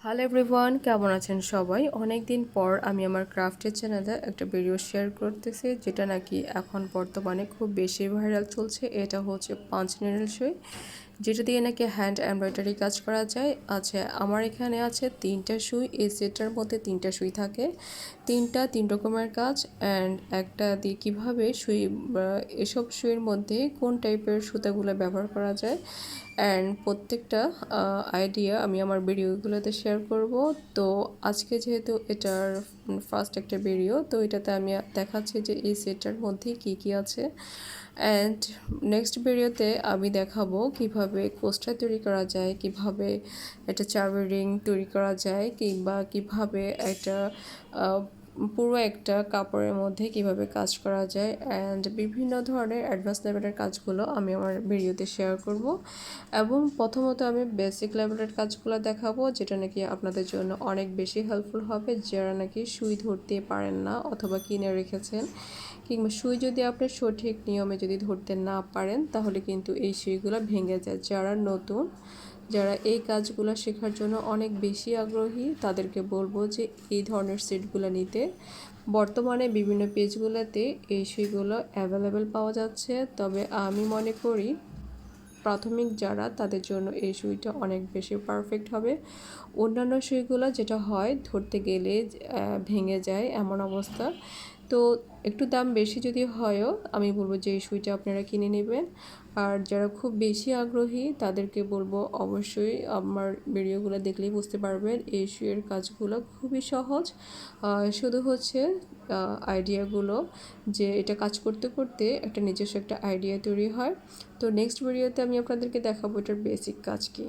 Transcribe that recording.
Hello everyone, কেমন আছেন সবাই? অনেক দিন পর আমি আমার ক্রাফটের চ্যানেলে একটা ভিডিও শেয়ার করতেছি, যেটা নাকি এখন বর্তমানে খুব বেশি ভাইরাল চলছে। এটা হচ্ছে পাঁচ নিডল সুই, যেটা দিয়ে নাকি হ্যান্ড এমব্রয়ডারি কাজ করা যায়। আচ্ছা, আমার এখানে আছে তিনটা সুই। এই সেটটার মধ্যে তিনটা সুই থাকে, তিন রকমের কাজ। অ্যান্ড একটা দিয়ে কীভাবে সুই, এসব সুইয়ের মধ্যে কোন টাইপের সুতাগুলো ব্যবহার করা যায়, অ্যান্ড প্রত্যেকটা আইডিয়া আমি আমার ভিডিওগুলোতে শেয়ার করব। তো আজকে যেহেতু এটার ফার্স্ট একটা ভিডিও, তো এটাতে আমি দেখাচ্ছি যে এই সেটটার মধ্যে কি কি আছে। অ্যান্ড নেক্সট ভিডিওতে আমি দেখাবো কিভাবে কোস্টার তৈরি করা যায়, কিভাবে একটা চাবি রিং তৈরি করা যায়, কিংবা কিভাবে একটা পুরো একটা কাপড়ের মধ্যে কিভাবে কাজ করা যায়। অ্যান্ড বিভিন্ন ধরনের অ্যাডভান্স লেভেলের কাজগুলো আমি আমার ভিডিওতে শেয়ার করব। এবং প্রথমত আমি বেসিক লেভেলের কাজগুলো দেখাবো, যেটা নাকি আপনাদের জন্য অনেক বেশি হেল্পফুল হবে, যারা নাকি সুই ধরতে পারেন না অথবা কিনে রেখেছেন, কিংবা সুই যদি আপনি সঠিক নিয়মে যদি ধরতে না পারেন, তাহলে কিন্তু এই সুইগুলো ভেঙে যায়। যারা নতুন, যারা এই কাজগুলো শেখার জন্য অনেক বেশি আগ্রহী, তাদেরকে বলবো যে এই ধরনের সেটগুলো নিতে। বর্তমানে বিভিন্ন পেজগুলোতে এই সুইগুলো অ্যাভেলেবেল পাওয়া যাচ্ছে, তবে আমি মনে করি প্রাথমিক যারা, তাদের জন্য এই সুইটা অনেক বেশি পারফেক্ট হবে। অন্যান্য সুইগুলো যেটা হয়, ধরতে গেলে ভেঙে যায় এমন অবস্থা। তো একটু দাম বেশি যদি হয়ও, আমি বলবো যে এই সুইটা আপনারা কিনে নেবেন। আর যারা খুব বেশি আগ্রহী, তাদেরকে বলবো অবশ্যই আমার ভিডিওগুলো দেখলেই বুঝতে পারবেন এই সুইয়ের কাজগুলো খুবই সহজ। শুধু হচ্ছে আইডিয়াগুলো, যে এটা কাজ করতে করতে একটা নিজস্ব একটা আইডিয়া তৈরি হয়। তো নেক্সট ভিডিওতে আমি আপনাদেরকে দেখাবো এটার বেসিক কাজ কী।